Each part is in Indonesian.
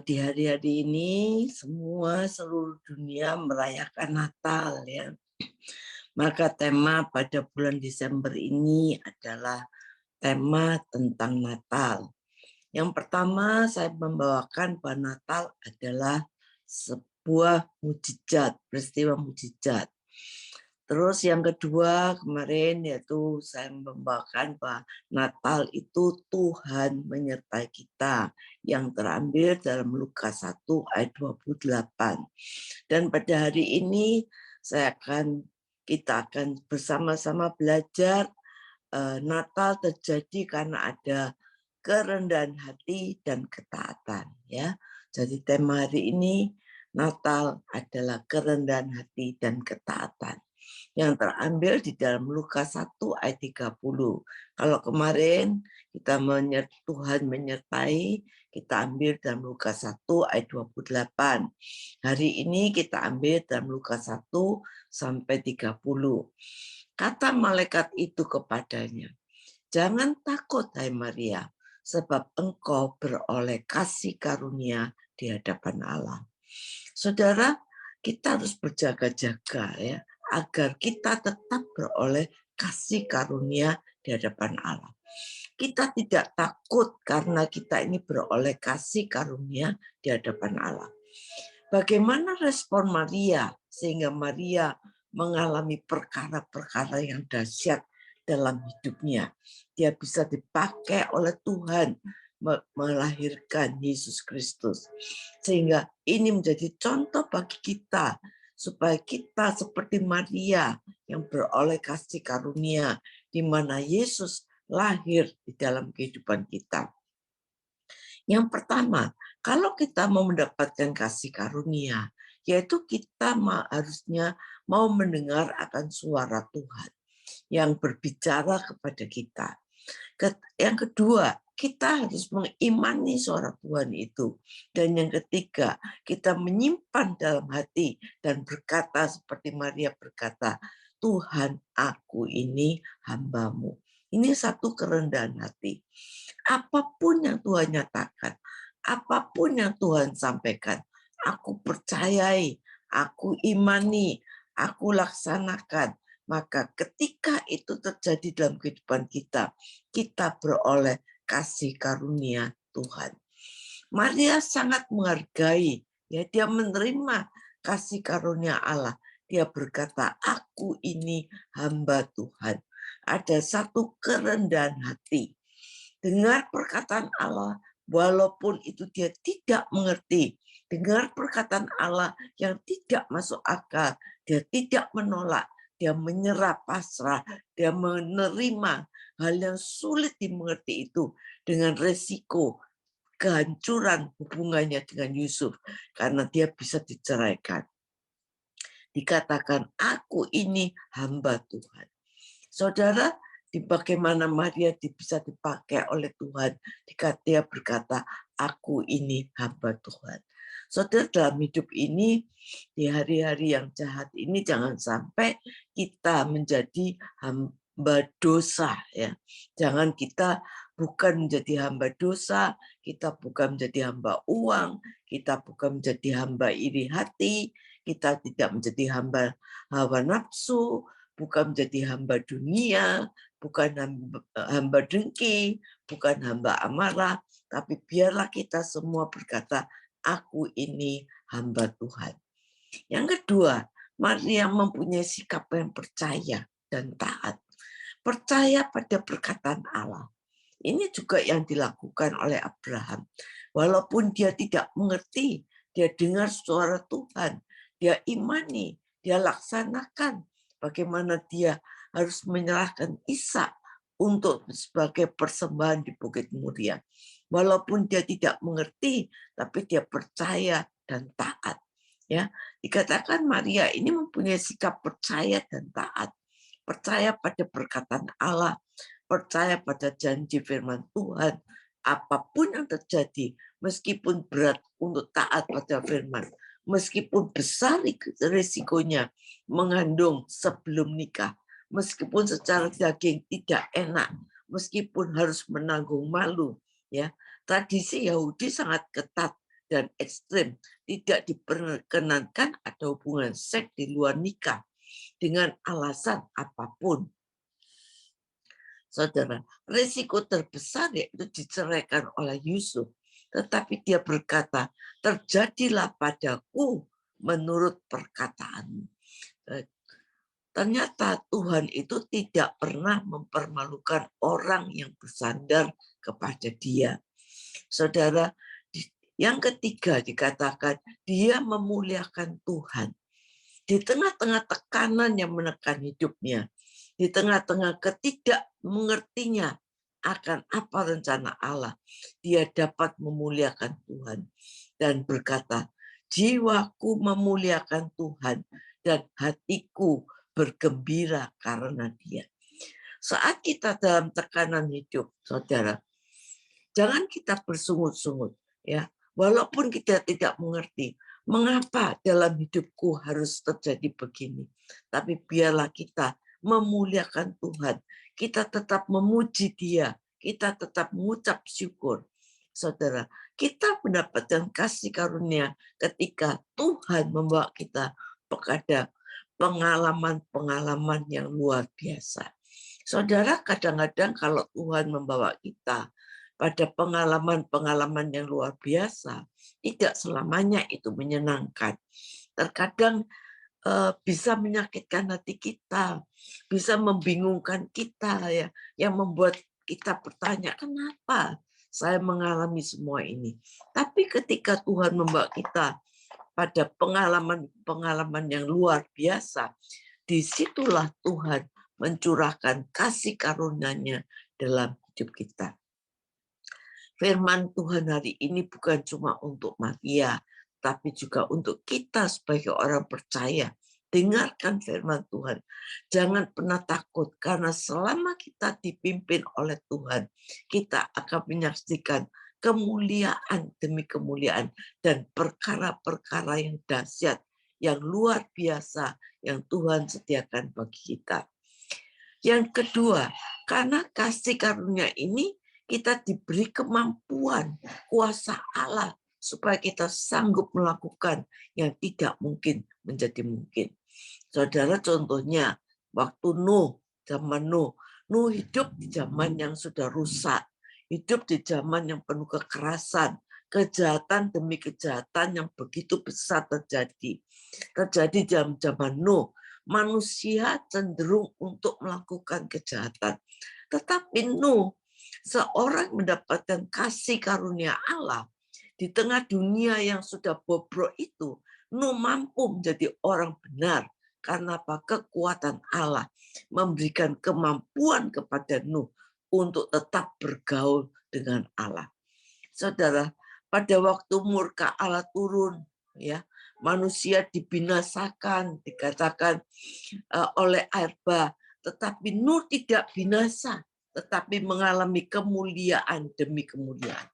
di hari-hari ini seluruh dunia merayakan Natal ya. Maka tema pada bulan Desember ini adalah tema tentang Natal. Yang pertama saya membawakan bahwa Natal adalah sebuah mukjizat, peristiwa mukjizat. Terus yang kedua kemarin yaitu saya membawakan bahwa Natal itu Tuhan menyertai kita yang terambil dalam Lukas 1 ayat 28. Dan pada hari ini kita akan bersama-sama belajar Natal terjadi karena ada kerendahan hati dan ketaatan ya. Jadi tema hari ini Natal adalah kerendahan hati dan ketaatan yang terambil di dalam Lukas 1 ayat 30. Kalau kemarin Tuhan menyertai, kita ambil dalam Lukas 1 ayat 28. Hari ini kita ambil dalam Lukas 1 sampai 30. Kata malaikat itu kepadanya, "Jangan takut, hai Maria, sebab engkau beroleh kasih karunia di hadapan Allah." Saudara, kita harus berjaga-jaga ya, agar kita tetap beroleh kasih karunia di hadapan Allah. Kita tidak takut karena kita ini beroleh kasih karunia di hadapan Allah. Bagaimana respon Maria sehingga Maria mengalami perkara-perkara yang dahsyat dalam hidupnya. Dia bisa dipakai oleh Tuhan melahirkan Yesus Kristus. Sehingga ini menjadi contoh bagi kita supaya kita seperti Maria yang beroleh kasih karunia di mana Yesus lahir di dalam kehidupan kita. Yang pertama, kalau kita mau mendapatkan kasih karunia, yaitu kita harusnya mau mendengar akan suara Tuhan yang berbicara kepada kita. Yang kedua, kita harus mengimani suara Tuhan itu. Dan yang ketiga, kita menyimpan dalam hati dan berkata seperti Maria berkata, "Tuhan, aku ini hamba-Mu." Ini satu kerendahan hati. Apapun yang Tuhan nyatakan, apapun yang Tuhan sampaikan, aku percayai, aku imani, aku laksanakan. Maka ketika itu terjadi dalam kehidupan kita, kita beroleh kasih karunia Tuhan. Maria sangat menghargai, ya dia menerima kasih karunia Allah. Dia berkata, "Aku ini hamba Tuhan." Ada satu kerendahan hati. Dengar perkataan Allah, walaupun itu dia tidak mengerti. Dengar perkataan Allah yang tidak masuk akal. Dia tidak menolak. Dia menyerah pasrah. Dia menerima hal yang sulit dimengerti itu dengan resiko kehancuran hubungannya dengan Yusuf. Karena dia bisa diceraikan. Dikatakan, "Aku ini hamba Tuhan." Saudara, bagaimana Maria bisa dipakai oleh Tuhan jika dia berkata, "Aku ini hamba Tuhan." Saudara, dalam hidup ini, di hari-hari yang jahat ini, jangan sampai kita menjadi hamba dosa. Ya. Jangan kita bukan menjadi hamba dosa, kita bukan menjadi hamba uang, kita bukan menjadi hamba iri hati, kita tidak menjadi hamba hawa nafsu, bukan menjadi hamba dunia, bukan hamba dengki, bukan hamba amarah, tapi biarlah kita semua berkata, "Aku ini hamba Tuhan." Yang kedua, Maria mempunyai sikap yang percaya dan taat. Percaya pada perkataan Allah. Ini juga yang dilakukan oleh Abraham. Walaupun dia tidak mengerti, dia dengar suara Tuhan, dia imani, dia laksanakan. Bagaimana dia harus menyerahkan Ishak untuk sebagai persembahan di Bukit Muria. Walaupun dia tidak mengerti, tapi dia percaya dan taat. Ya, dikatakan Maria ini mempunyai sikap percaya dan taat. Percaya pada perkataan Allah, percaya pada janji firman Tuhan. Apapun yang terjadi, meskipun berat untuk taat pada firman, meskipun besar risikonya mengandung sebelum nikah, meskipun secara daging tidak enak, meskipun harus menanggung malu, ya. Tradisi Yahudi sangat ketat dan ekstrim. Tidak diperkenankan ada hubungan seks di luar nikah dengan alasan apapun. Saudara, risiko terbesar yaitu diceraikan oleh Yusuf. Tetapi dia berkata, terjadilah padaku menurut perkataanmu. Ternyata Tuhan itu tidak pernah mempermalukan orang yang bersandar kepada dia. Saudara, yang ketiga dikatakan, dia memuliakan Tuhan. Di tengah-tengah tekanan yang menekan hidupnya, di tengah-tengah ketidakmengertinya akan apa rencana Allah, dia dapat memuliakan Tuhan dan berkata, jiwaku memuliakan Tuhan dan hatiku bergembira karena dia. Saat kita dalam tekanan hidup, saudara, jangan kita bersungut-sungut, ya. Walaupun kita tidak mengerti mengapa dalam hidupku harus terjadi begini, tapi biarlah kita memuliakan Tuhan. Kita tetap memuji Dia, kita tetap mengucap syukur. Saudara, kita mendapatkan kasih karunia ketika Tuhan membawa kita kepada pengalaman-pengalaman yang luar biasa. Saudara, kadang-kadang kalau Tuhan membawa kita pada pengalaman-pengalaman yang luar biasa, tidak selamanya itu menyenangkan. Terkadang bisa menyakitkan hati kita, bisa membingungkan kita, ya, yang membuat kita bertanya, kenapa saya mengalami semua ini? Tapi ketika Tuhan membawa kita pada pengalaman-pengalaman yang luar biasa, disitulah Tuhan mencurahkan kasih karunia-Nya dalam hidup kita. Firman Tuhan hari ini bukan cuma untuk Maria, tapi juga untuk kita sebagai orang percaya. Dengarkan firman Tuhan. Jangan pernah takut, karena selama kita dipimpin oleh Tuhan, kita akan menyaksikan kemuliaan demi kemuliaan dan perkara-perkara yang dahsyat, yang luar biasa, yang Tuhan sediakan bagi kita. Yang kedua, karena kasih karunia ini, kita diberi kemampuan, kuasa Allah, supaya kita sanggup melakukan yang tidak mungkin menjadi mungkin. Saudara, contohnya, waktu zaman Nuh hidup di zaman yang sudah rusak, hidup di zaman yang penuh kekerasan, kejahatan demi kejahatan yang begitu besar terjadi. Terjadi zaman Nuh, manusia cenderung untuk melakukan kejahatan. Tetapi Nuh, seorang mendapatkan kasih karunia Allah di tengah dunia yang sudah bobrok itu, Nuh mampu menjadi orang benar. Karena apa? Kekuatan Allah memberikan kemampuan kepada Nuh untuk tetap bergaul dengan Allah. Saudara, pada waktu murka Allah turun, ya, manusia dibinasakan, dikatakan oleh air bah, tetapi Nuh tidak binasa, tetapi mengalami kemuliaan demi kemuliaan.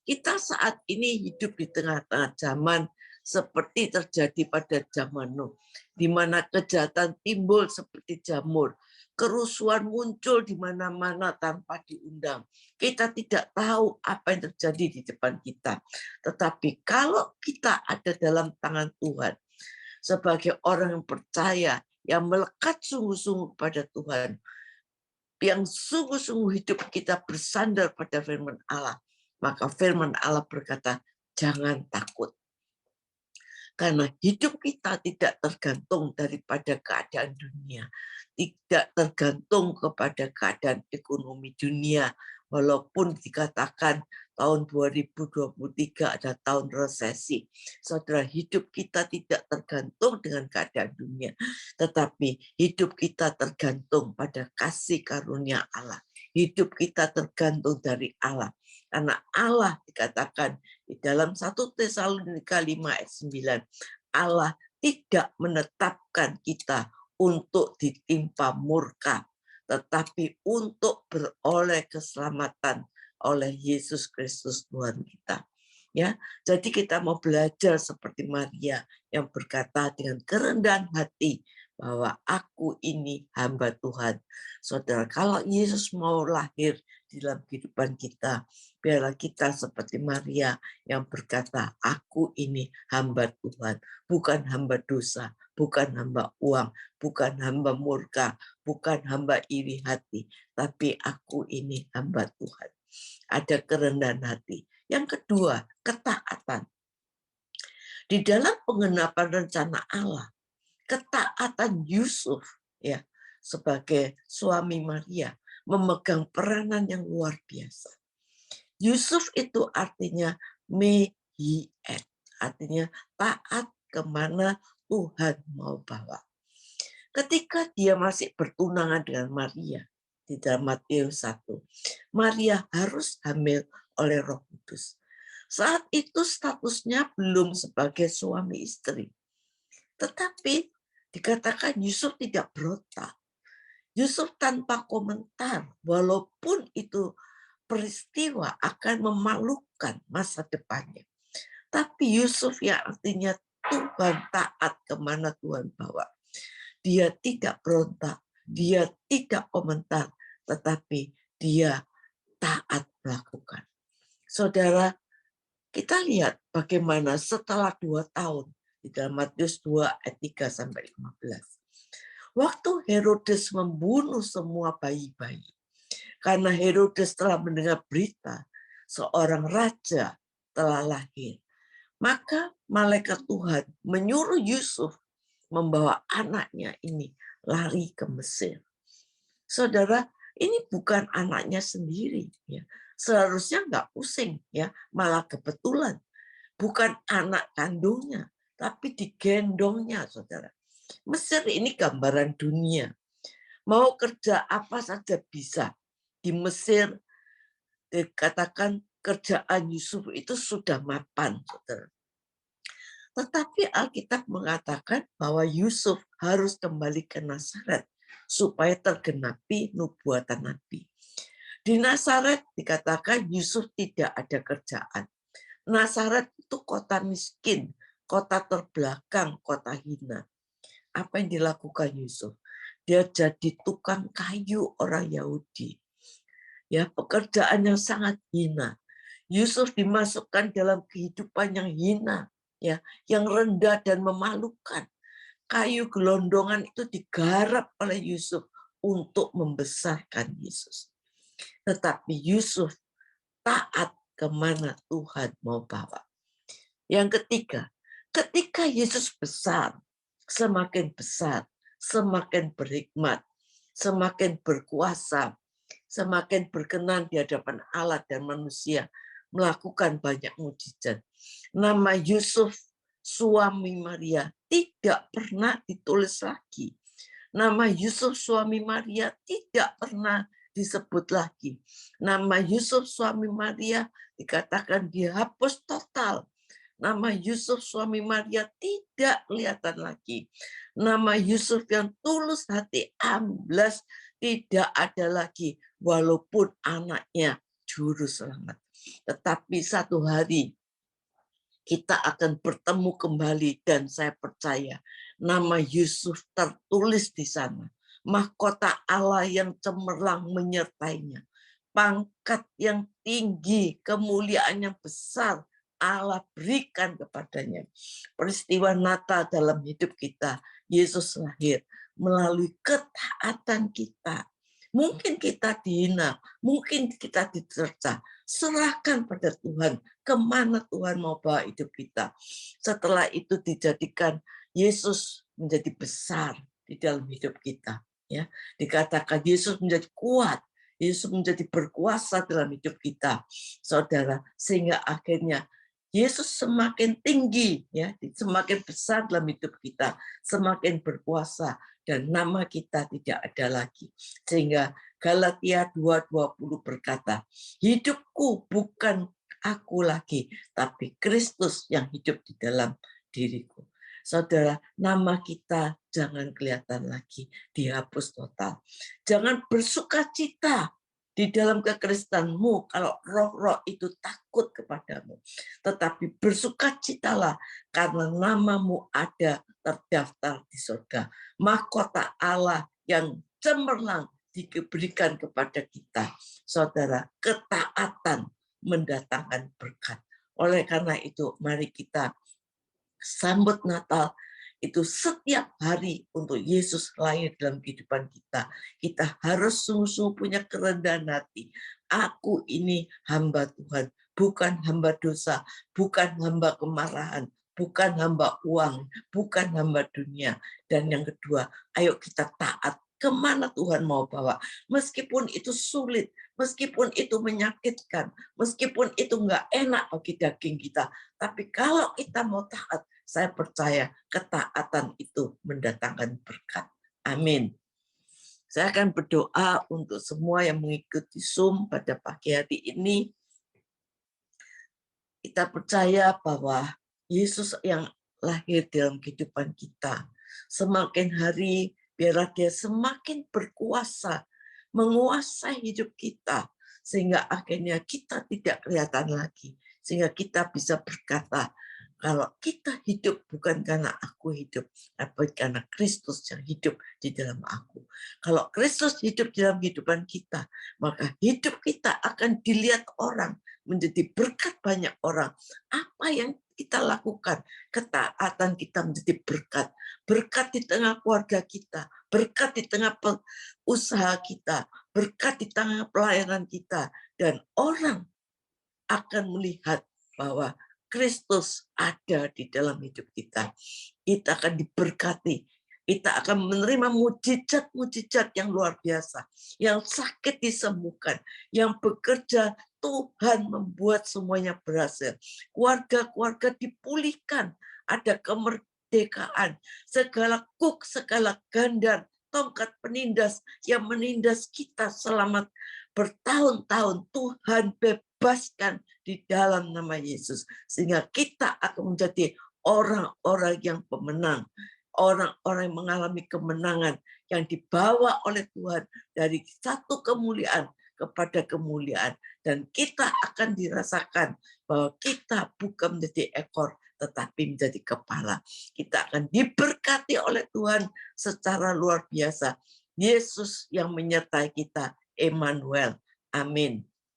Kita saat ini hidup di tengah-tengah zaman seperti terjadi pada zaman Nuh, di mana kejahatan timbul seperti jamur, kerusuhan muncul di mana-mana tanpa diundang. Kita tidak tahu apa yang terjadi di depan kita. Tetapi kalau kita ada dalam tangan Tuhan, sebagai orang yang percaya, yang melekat sungguh-sungguh pada Tuhan, yang sungguh-sungguh hidup kita bersandar pada firman Allah, maka firman Allah berkata, jangan takut. Karena hidup kita tidak tergantung daripada keadaan dunia. Tidak tergantung kepada keadaan ekonomi dunia. Walaupun dikatakan tahun 2023 ada tahun resesi. Saudara, hidup kita tidak tergantung dengan keadaan dunia. Tetapi hidup kita tergantung pada kasih karunia Allah. Hidup kita tergantung dari Allah. Karena Allah dikatakan di dalam 1 Tesalonika 5 ayat 9, Allah tidak menetapkan kita untuk ditimpa murka, tetapi untuk beroleh keselamatan oleh Yesus Kristus Tuhan kita. Ya, jadi kita mau belajar seperti Maria yang berkata dengan kerendahan hati, bahwa aku ini hamba Tuhan. Saudara, kalau Yesus mau lahir di dalam kehidupan kita, biarlah kita seperti Maria yang berkata, aku ini hamba Tuhan, bukan hamba dosa, bukan hamba uang, bukan hamba murka, bukan hamba iri hati, tapi aku ini hamba Tuhan. Ada kerendahan hati. Yang kedua, ketaatan. Di dalam penggenapan rencana Allah, ketaatan Yusuf ya sebagai suami Maria memegang peranan yang luar biasa. Yusuf itu artinya mehiet, artinya taat kemana Tuhan mau bawa. Ketika dia masih bertunangan dengan Maria di dalam Matius 1, Maria harus hamil oleh Roh Kudus. Saat itu statusnya belum sebagai suami istri. Tetapi dikatakan Yusuf tidak berontak. Yusuf tanpa komentar, walaupun itu peristiwa akan memalukan masa depannya. Tapi Yusuf yang artinya Tuhan taat kemana Tuhan bawa. Dia tidak berontak, dia tidak komentar, tetapi dia taat melakukan. Saudara, kita lihat bagaimana setelah 2 tahun di dalam Matius 2 ayat 3-15. Waktu Herodes membunuh semua bayi-bayi. Karena Herodes telah mendengar berita seorang raja telah lahir. Maka malaikat Tuhan menyuruh Yusuf membawa anaknya ini lari ke Mesir. Saudara, ini bukan anaknya sendiri, ya. Seharusnya nggak pusing, ya, malah kebetulan bukan anak kandungnya, tapi digendongnya, saudara. Mesir ini gambaran dunia. Mau kerja apa saja bisa. Di Mesir dikatakan kerjaan Yusuf itu sudah mapan, saudara. Tetapi Alkitab mengatakan bahwa Yusuf harus kembali ke Nazaret supaya tergenapi nubuatan Nabi. Di Nazaret dikatakan Yusuf tidak ada kerjaan. Nazaret itu kota miskin, kota terbelakang, kota hina. Apa yang dilakukan Yusuf? Dia jadi tukang kayu orang Yahudi. Ya, pekerjaan yang sangat hina. Yusuf dimasukkan dalam kehidupan yang hina, ya, yang rendah dan memalukan. Kayu gelondongan itu digarap oleh Yusuf untuk membesarkan Yesus. Tetapi Yusuf taat kemana Tuhan mau bawa. Yang ketiga, ketika Yesus besar, semakin berhikmat, semakin berkuasa, semakin berkenan di hadapan Allah dan manusia, melakukan banyak mukjizat. Nama Yusuf, suami Maria, tidak pernah ditulis lagi. Nama Yusuf, suami Maria, tidak pernah disebut lagi. Nama Yusuf, suami Maria, dikatakan dihapus total. Nama Yusuf suami Maria tidak kelihatan lagi. Nama Yusuf yang tulus hati amblas tidak ada lagi. Walaupun anaknya juru selamat. Tetapi satu hari kita akan bertemu kembali dan saya percaya nama Yusuf tertulis di sana. Mahkota Allah yang cemerlang menyertainya. Pangkat yang tinggi, kemuliaan yang besar, Allah berikan kepadanya. Peristiwa Natal dalam hidup kita, Yesus lahir melalui ketaatan kita. Mungkin kita dihina, mungkin kita dicerca. Serahkan pada Tuhan, kemana Tuhan mau bawa hidup kita. Setelah itu dijadikan Yesus menjadi besar di dalam hidup kita. Ya, dikatakan Yesus menjadi kuat, Yesus menjadi berkuasa dalam hidup kita, saudara, sehingga akhirnya Yesus semakin tinggi, ya, semakin besar dalam hidup kita, semakin berkuasa, dan nama kita tidak ada lagi. Sehingga Galatia 2:20 berkata, hidupku bukan aku lagi, tapi Kristus yang hidup di dalam diriku. Saudara, nama kita jangan kelihatan lagi, dihapus total. Jangan bersuka cita Di dalam kekristenanmu, kalau roh-roh itu takut kepadamu, tetapi bersukacitalah karena namamu ada terdaftar di surga. Mahkota Allah yang cemerlang diberikan kepada kita. Saudara, ketaatan mendatangkan berkat. Oleh karena itu, mari kita sambut Natal itu setiap hari untuk Yesus lahir dalam kehidupan kita. Kita harus sungguh-sungguh punya kerendahan hati. Aku ini hamba Tuhan, bukan hamba dosa, bukan hamba kemarahan, bukan hamba uang, bukan hamba dunia. Dan yang kedua, ayo kita taat kemana Tuhan mau bawa. Meskipun itu sulit, meskipun itu menyakitkan, meskipun itu nggak enak bagi daging kita. Tapi kalau kita mau taat, saya percaya ketaatan itu mendatangkan berkat. Amin. Saya akan berdoa untuk semua yang mengikuti Zoom pada pagi hari ini. Kita percaya bahwa Yesus yang lahir dalam kehidupan kita, semakin hari biarlah dia semakin berkuasa, menguasai hidup kita, sehingga akhirnya kita tidak kelihatan lagi, sehingga kita bisa berkata, kalau kita hidup bukan karena aku hidup, tapi karena Kristus yang hidup di dalam aku. Kalau Kristus hidup di dalam kehidupan kita, maka hidup kita akan dilihat orang, menjadi berkat banyak orang. Apa yang kita lakukan, ketaatan kita menjadi berkat. Berkat di tengah keluarga kita, berkat di tengah usaha kita, berkat di tengah pelayanan kita. Dan orang akan melihat bahwa Kristus ada di dalam hidup kita. Kita akan diberkati. Kita akan menerima mujizat-mujizat yang luar biasa. Yang sakit disembuhkan. Yang bekerja, Tuhan membuat semuanya berhasil. Keluarga-keluarga dipulihkan. Ada kemerdekaan. Segala kuk, segala gandar, tongkat penindas yang menindas kita selama bertahun-tahun, Tuhan bebaskan di dalam nama Yesus. Sehingga kita akan menjadi orang-orang yang pemenang. Orang-orang yang mengalami kemenangan yang dibawa oleh Tuhan dari satu kemuliaan kepada kemuliaan. Dan kita akan dirasakan bahwa kita bukan menjadi ekor, tetapi menjadi kepala. Kita akan diberkati oleh Tuhan secara luar biasa. Yesus yang menyertai kita, Emmanuel. Amin.